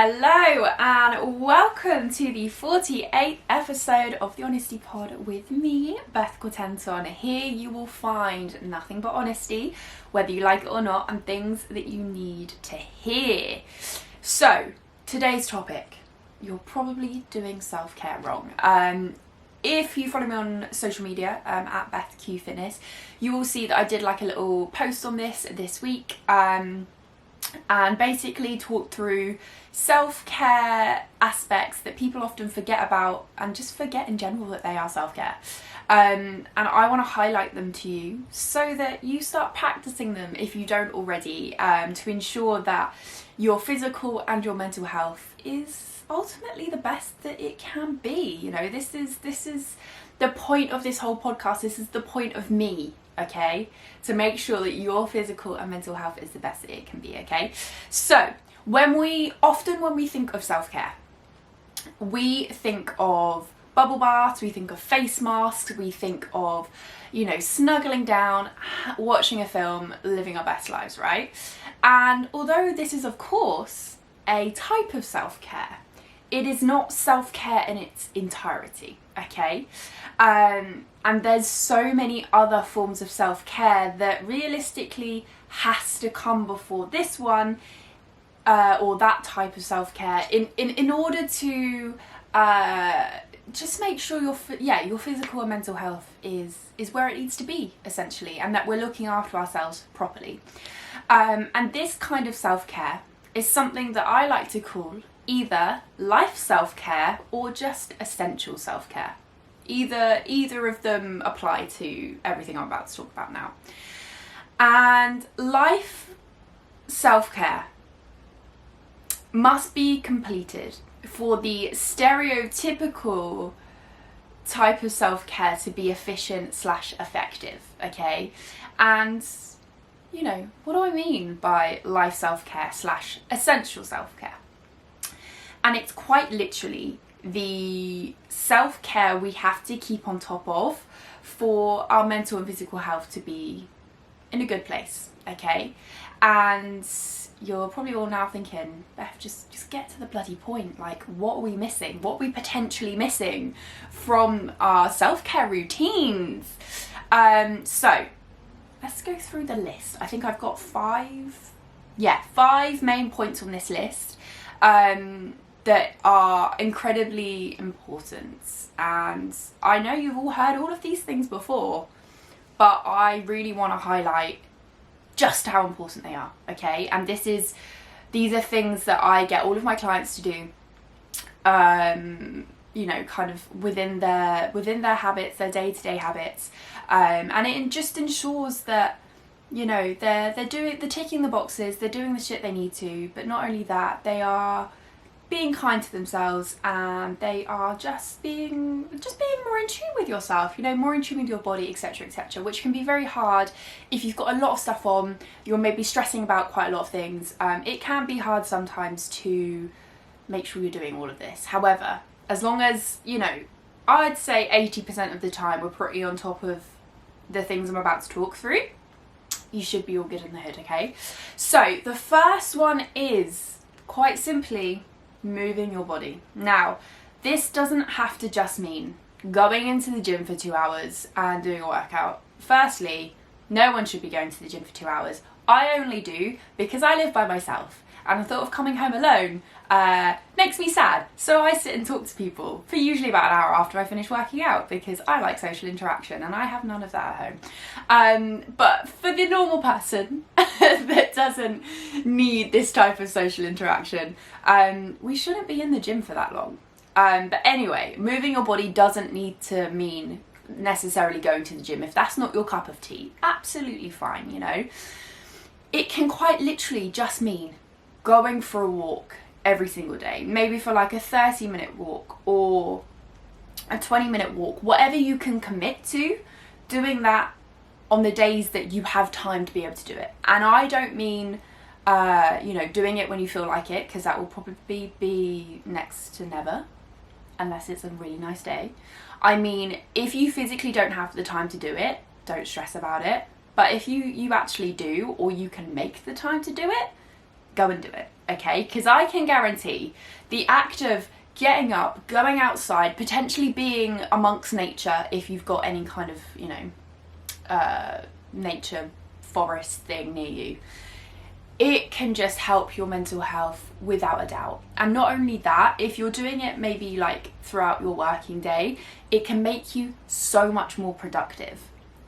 Hello and welcome to the 48th episode of the Honesty Pod with me, Beth Cortenton. Here you will find nothing but honesty, whether you like it or not, and things that you need to hear. So, today's topic, you're probably doing self-care wrong. If you follow me on social media at BethQFitness, you will see that I did like a little post on this week and basically talk through self-care aspects that people often forget about and just forget in general that they are self-care. And I want to highlight them to you so that you start practicing them if you don't already, to ensure that your physical and your mental health is ultimately the best that it can be. You know, this is the point of this whole podcast. This is the point of me, okay, to make sure that your physical and mental health is the best that it can be, okay? So when we think of self-care, we think of bubble baths, we think of face masks, we think of, you know, snuggling down, watching a film, living our best lives, right? And although this is of course a type of self-care, it is not self-care in its entirety, okay? And there's so many other forms of self-care that realistically has to come before this one, or that type of self-care in order to just make sure your physical and mental health is where it needs to be, essentially, and that we're looking after ourselves properly. And this kind of self-care is something that I like to call either life self-care or just essential self-care. Either of them apply to everything I'm about to talk about now. And life self-care must be completed for the stereotypical type of self-care to be efficient / effective, okay? And, you know, what do I mean by life self-care / essential self-care? And it's quite literally the self-care we have to keep on top of for our mental and physical health to be in a good place, okay? And you're probably all now thinking, Beth, just get to the bloody point. Like, what are we missing? What are we potentially missing from our self-care routines? So let's go through the list. I think I've got five main points on this list that are incredibly important. And I know you've all heard all of these things before, but I really want to highlight just how important they are, okay? And these are things that I get all of my clients to do, you know, kind of within their habits, their day-to-day habits, and it just ensures that, you know, they're ticking the boxes, they're doing the shit they need to, but not only that, they are being kind to themselves, and they are just being more in tune with yourself, you know, more in tune with your body, etc., etc., which can be very hard if you've got a lot of stuff on, you're maybe stressing about quite a lot of things. It can be hard sometimes to make sure you're doing all of this. However, as long as, you know, I'd say 80% of the time we're pretty on top of the things I'm about to talk through, you should be all good in the hood, okay? So the first one is quite simply moving your body. Now, this doesn't have to just mean going into the gym for 2 hours and doing a workout. Firstly, no one should be going to the gym for 2 hours. I only do because I live by myself, and the thought of coming home alone makes me sad. So I sit and talk to people for usually about an hour after I finish working out, because I like social interaction and I have none of that at home. But for the normal person that doesn't need this type of social interaction, we shouldn't be in the gym for that long. But anyway, moving your body doesn't need to mean necessarily going to the gym. If that's not your cup of tea, absolutely fine, you know. It can quite literally just mean going for a walk every single day, maybe for like a 30-minute walk or a 20-minute walk, whatever you can commit to, doing that on the days that you have time to be able to do it. And I don't mean, you know, doing it when you feel like it, because that will probably be next to never, unless it's a really nice day. I mean, if you physically don't have the time to do it, don't stress about it. But if you actually do, or you can make the time to do it, go and do it. okay? Because I can guarantee the act of getting up, going outside, potentially being amongst nature if you've got any kind of, you know, nature forest thing near you, it can just help your mental health without a doubt. And not only that, if you're doing it maybe like throughout your working day, it can make you so much more productive.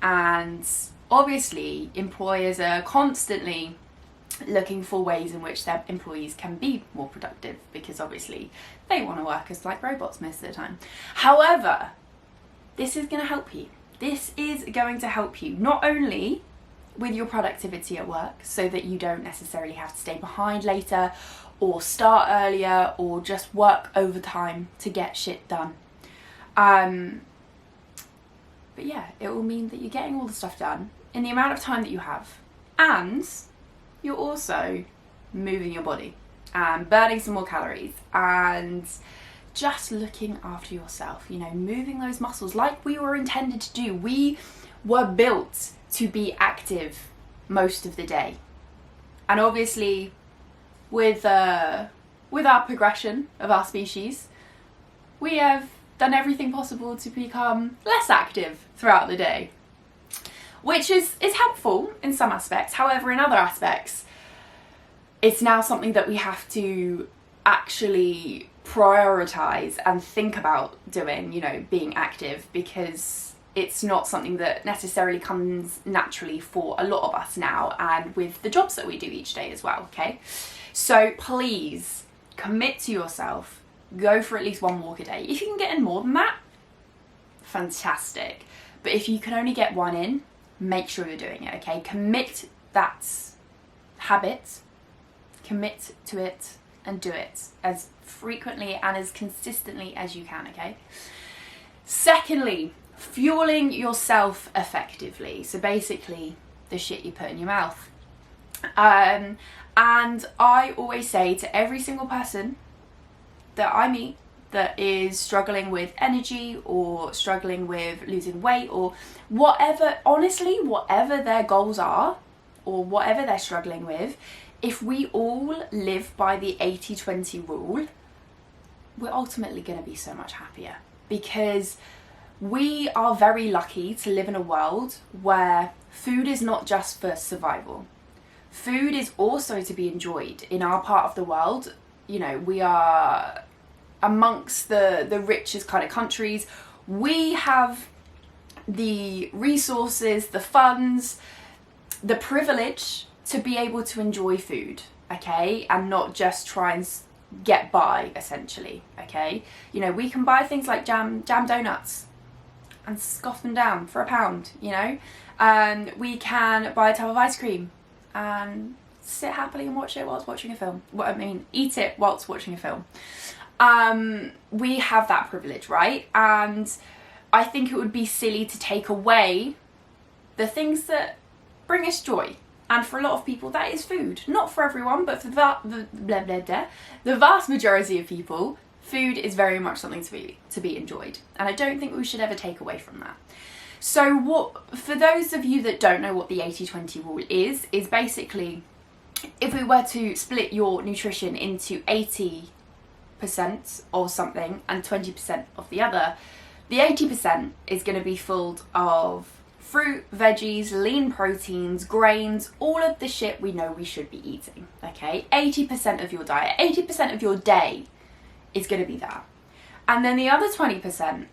And obviously employers are constantly looking for ways in which their employees can be more productive, because obviously they want to work as like robots most of the time. However, this is going to help you. This is going to help you not only with your productivity at work, so that you don't necessarily have to stay behind later or start earlier or just work overtime to get shit done. But yeah, it will mean that you're getting all the stuff done in the amount of time that you have, and you're also moving your body and burning some more calories and just looking after yourself, you know, moving those muscles like we were intended to do. We were built to be active most of the day. And obviously with our progression of our species, we have done everything possible to become less active throughout the day, which is helpful in some aspects. However, in other aspects, it's now something that we have to actually prioritize and think about doing, you know, being active, because it's not something that necessarily comes naturally for a lot of us now, and with the jobs that we do each day as well, okay? So please commit to yourself, go for at least one walk a day. If you can get in more than that, fantastic. But if you can only get one in, make sure you're doing it, okay? Commit that habit, commit to it, and do it as frequently and as consistently as you can, okay? Secondly, fueling yourself effectively. So basically the shit you put in your mouth. And I always say to every single person that I meet that is struggling with energy or struggling with losing weight or whatever, honestly, whatever their goals are or whatever they're struggling with, if we all live by the 80-20 rule, we're ultimately going to be so much happier, because we are very lucky to live in a world where food is not just for survival. Food is also to be enjoyed. In our part of the world, you know, we are amongst the richest kind of countries. We have the resources, the funds, the privilege to be able to enjoy food, okay? And not just try and get by, essentially, okay? You know, we can buy things like jam donuts and scoff them down for £1, you know? We can buy a tub of ice cream and sit happily and watch it whilst watching a film. Eat it whilst watching a film. We have that privilege, right? And I think it would be silly to take away the things that bring us joy. And for a lot of people, that is food. Not for everyone, but for the vast majority of people, food is very much something to be enjoyed, and I don't think we should ever take away from that. So for those of you that don't know what the 80-20 rule is basically, if we were to split your nutrition into 80% of something and 20% of the other, the 80% is going to be full of fruit, veggies, lean proteins, grains, all of the shit we know we should be eating, okay? 80% of your diet, 80% of your day is going to be that. And then the other 20%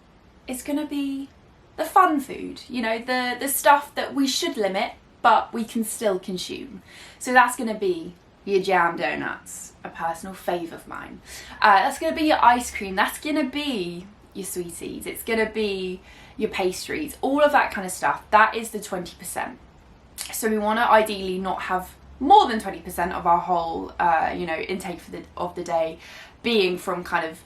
is going to be the fun food, you know, the stuff that we should limit but we can still consume. So that's going to be your jam donuts, a personal fave of mine. That's going to be your ice cream, that's going to be your sweeties, it's going to be your pastries, all of that kind of stuff. That is the 20%. So we want to ideally not have more than 20% of our whole intake of the day being from kind of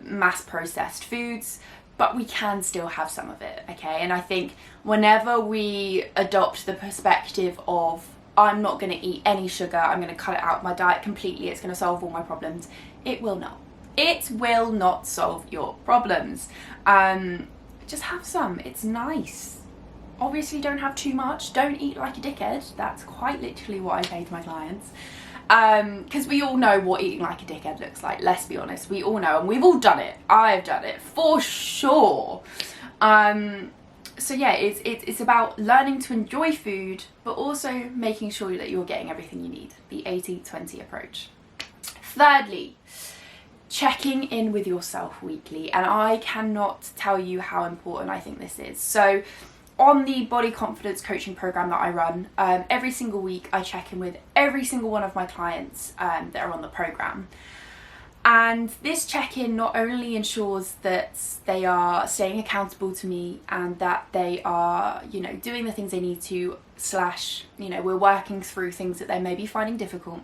mass processed foods, but we can still have some of it, okay? And I think whenever we adopt the perspective of I'm not going to eat any sugar, I'm going to cut it out of my diet completely, it's going to solve all my problems, it will not. It will not solve your problems. Just have some, it's nice. Obviously don't have too much, don't eat like a dickhead, that's quite literally what I say to my clients. Because we all know what eating like a dickhead looks like, let's be honest. We all know, and we've all done it. I've done it for sure. So yeah, it's about learning to enjoy food, but also making sure that you're getting everything you need. The 80-20 approach. Thirdly, checking in with yourself weekly, and I cannot tell you how important I think this is. So on the body confidence coaching program that I run, every single week I check in with every single one of my clients that are on the program. And this check-in not only ensures that they are staying accountable to me and that they are, you know, doing the things they need to, you know, we're working through things that they may be finding difficult.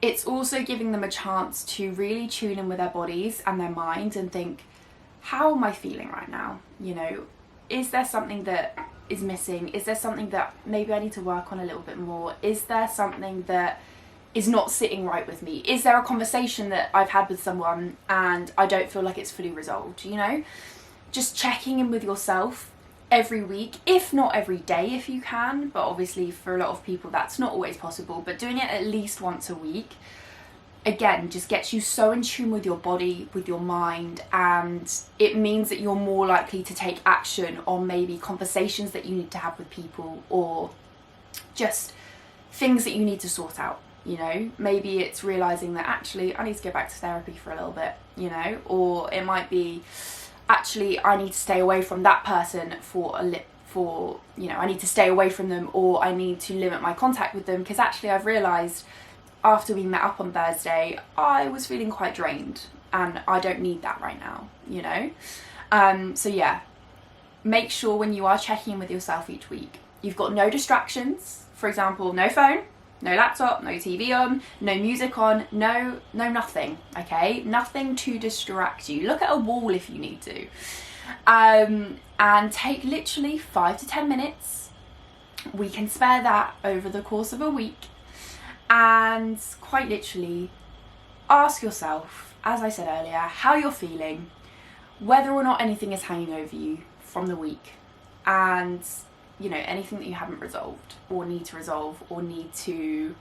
It's also giving them a chance to really tune in with their bodies and their minds and think, how am I feeling right now? You know, is there something that is missing? Is there something that maybe I need to work on a little bit more? Is there something that is not sitting right with me? Is there a conversation that I've had with someone and I don't feel like it's fully resolved? You know, just checking in with yourself every week, if not every day if you can, but obviously for a lot of people that's not always possible, but doing it at least once a week, again, just gets you so in tune with your body, with your mind, and it means that you're more likely to take action on maybe conversations that you need to have with people, or just things that you need to sort out. You know, maybe it's realizing that actually I need to go back to therapy for a little bit, you know, or it might be actually I need to stay away from that person for you know, I need to stay away from them, or I need to limit my contact with them because actually I've realized after we met up on Thursday I was feeling quite drained and I don't need that right now, you know. So yeah, make sure when you are checking in with yourself each week you've got no distractions. For example, no phone, no laptop, no TV on, no music on, no nothing, okay? Nothing to distract you. Look at a wall if you need to. And take literally 5 to 10 minutes. We can spare that over the course of a week. And quite literally ask yourself, as I said earlier, how you're feeling, whether or not anything is hanging over you from the week, and you know, anything that you haven't resolved or need to resolve or need to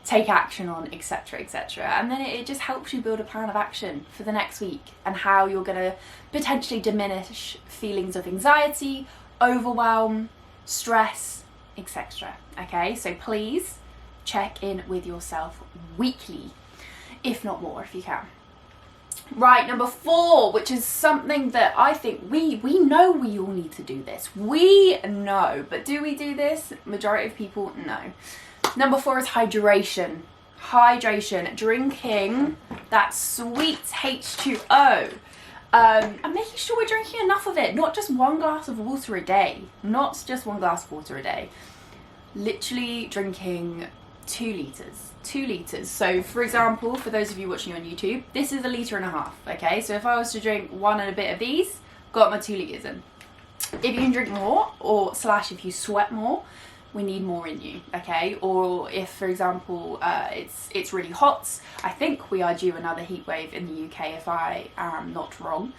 take action on, etc, etc. And then it just helps you build a plan of action for the next week and how you're going to potentially diminish feelings of anxiety, overwhelm, stress, etc. Okay, so please check in with yourself weekly, if not more if you can. Right, number 4, which is something that I think we know we all need to do this. We know, but do we do this? Majority of people, no. Number 4 is hydration. Hydration, drinking that sweet H2O. And making sure we're drinking enough of it, not just 1 glass of water a day. Not just 1 glass of water a day. Literally drinking 2 litres. 2 litres. So for example, for those of you watching on YouTube, this is 1.5 litres, okay? So if I was to drink 1 and a bit of these, got my 2 litres in. If you can drink more, or / if you sweat more, we need more in you, okay? Or if, for example, it's really hot, I think we are due another heat wave in the UK if I am not wrong.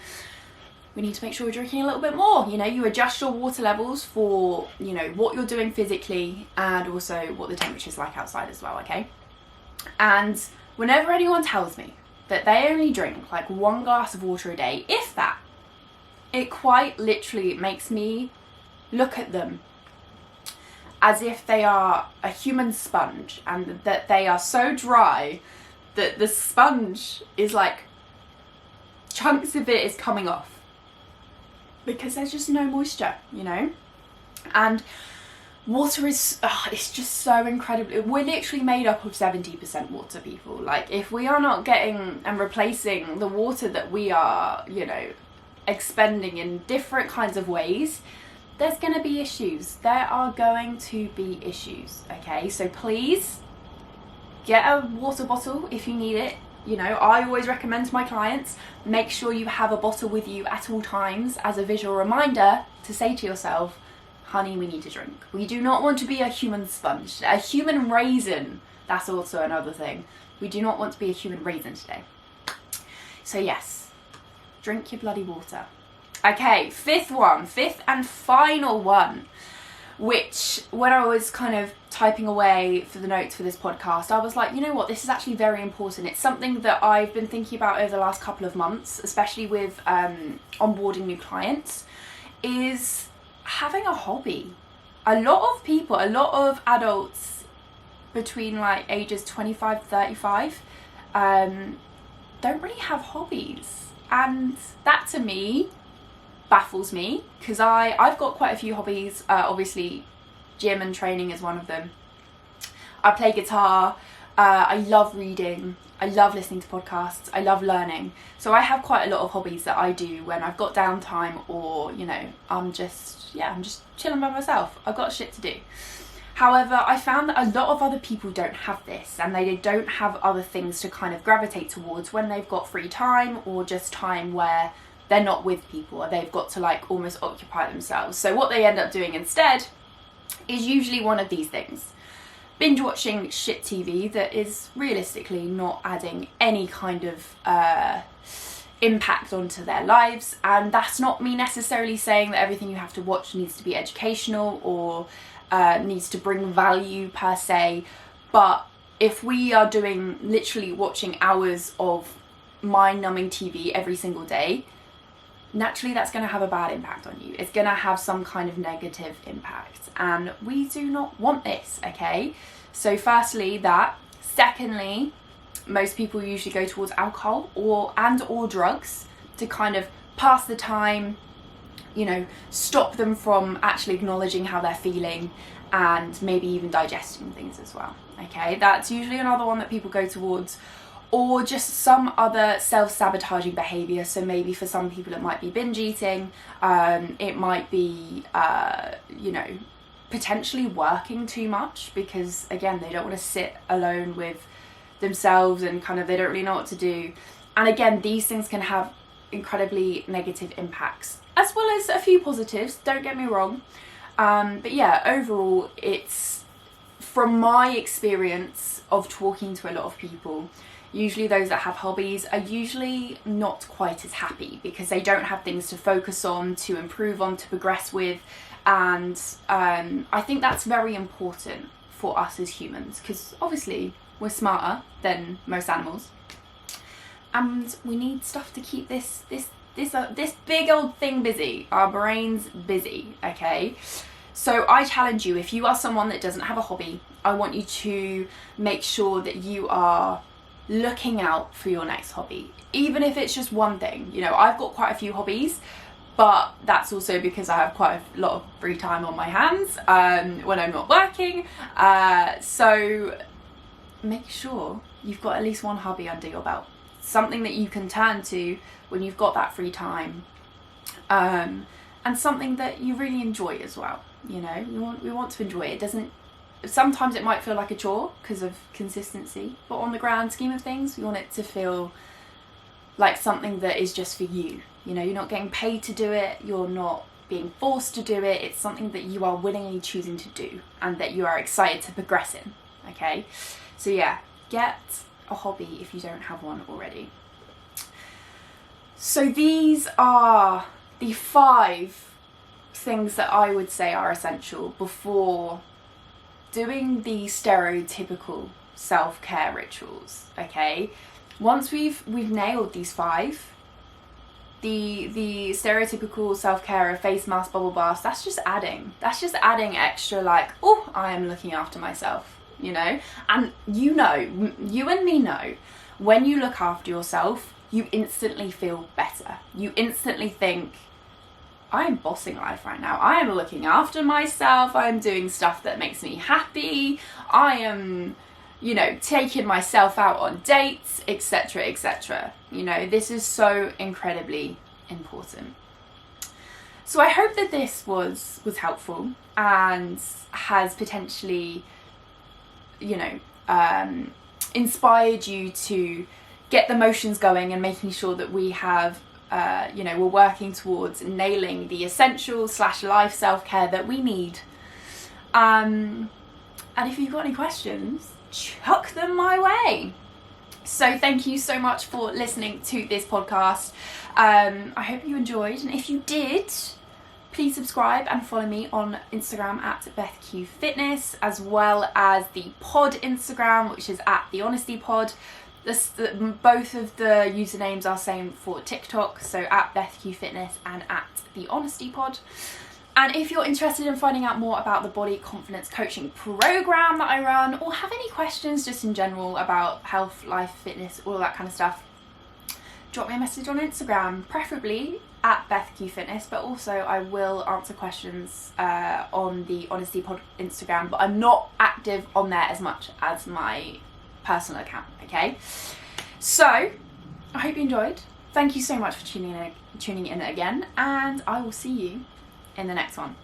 We need to make sure we're drinking a little bit more. You know, you adjust your water levels for, you know, what you're doing physically and also what the temperature's like outside as well, okay? And whenever anyone tells me that they only drink like 1 glass of water a day, if that, it quite literally makes me look at them as if they are a human sponge and that they are so dry that the sponge is like, chunks of it is coming off because there's just no moisture, you know. And water is, it's just so incredibly, we're literally made up of 70% water, people. Like, if we are not getting and replacing the water that we are, you know, expending in different kinds of ways, there's going to be issues. There are going to be issues, okay? So please get a water bottle if you need it. You know, I always recommend to my clients, make sure you have a bottle with you at all times as a visual reminder to say to yourself, honey, we need to drink. We do not want to be a human sponge. A human raisin, that's also another thing. We do not want to be a human raisin today. So yes, drink your bloody water. Okay, 5th and final one. which when I was kind of typing away for the notes for this podcast, I was like, you know what, this is actually very important. It's something that I've been thinking about over the last couple of months, especially with onboarding new clients, is having a hobby. A lot of adults between like ages 25 35 don't really have hobbies, and that to me baffles me, because I've got quite a few hobbies. Obviously gym and training is one of them. I play guitar, I love reading, I love listening to podcasts, I love learning. So I have quite a lot of hobbies that I do when I've got downtime, or I'm just chilling by myself. I've got shit to do. However, I found that a lot of other people don't have this, and they don't have other things to kind of gravitate towards when they've got free time, or just time where they're not with people, or they've got to like almost occupy themselves. So what they end up doing instead is usually one of these things. Binge watching shit TV that is realistically not adding any kind of impact onto their lives. And that's not me necessarily saying that everything you have to watch needs to be educational or needs to bring value per se. But if we are doing literally watching hours of mind-numbing TV every single day, naturally that's going to have a bad impact on you. It's going to have some kind of negative impact, and we do not want this, okay? So firstly that. Secondly, most people usually go towards alcohol or drugs to kind of pass the time, stop them from actually acknowledging how they're feeling, and maybe even digesting things as well, okay? That's usually another one that people go towards. Or just some other self-sabotaging behaviour. So maybe for some people it might be binge eating, it might be, potentially working too much, because again, they don't want to sit alone with themselves and kind of they don't really know what to do. And again, these things can have incredibly negative impacts, as well as a few positives, don't get me wrong. But yeah, overall, it's, from my experience of talking to a lot of people, usually those that have hobbies are usually not quite as happy, because they don't have things to focus on, to improve on, to progress with. And I think that's very important for us as humans, because obviously we're smarter than most animals, and we need stuff to keep this big old thing busy, our brains busy, okay? So I challenge you, if you are someone that doesn't have a hobby, I want you to make sure that you are looking out for your next hobby, even if it's just one thing. I've got quite a few hobbies, but that's also because I have quite a lot of free time on my hands when I'm not working. So make sure you've got at least one hobby under your belt, something that you can turn to when you've got that free time, and something that you really enjoy as well. We want to enjoy it. Sometimes it might feel like a chore because of consistency, but on the grand scheme of things, we want it to feel like something that is just for you. You're not getting paid to do it, you're not being forced to do it, it's something that you are willingly choosing to do and that you are excited to progress in, okay? So yeah, get a hobby if you don't have one already. So these are the 5 things that I would say are essential before doing the stereotypical self-care rituals, okay? Once we've nailed these 5, the stereotypical self-care of face mask, bubble baths, that's just adding extra, like, oh, I am looking after myself, and you and me know, when you look after yourself, you instantly feel better. You instantly think, I am bossing life right now. I am looking after myself. I am doing stuff that makes me happy. I am, taking myself out on dates, etc., etc. This is so incredibly important. So I hope that this was helpful and has potentially, inspired you to get the motions going and making sure that we have we're working towards nailing the essential / life self-care that we need. And if you've got any questions, chuck them my way. So thank you so much for listening to this podcast. I hope you enjoyed, and if you did, Please subscribe and follow me on Instagram at BethQFitness, as well as the pod Instagram, which is at The Honesty Pod. Both of the usernames are same for TikTok, so at BethQFitness and at The Honesty Pod. And if you're interested in finding out more about the body confidence coaching program that I run, or have any questions just in general about health, life, fitness, all that kind of stuff, drop me a message on Instagram, preferably at BethQFitness, but also I will answer questions on the Honesty Pod Instagram, but I'm not active on there as much as my personal account, okay? So, I hope you enjoyed. Thank you so much for tuning in again, and I will see you in the next one.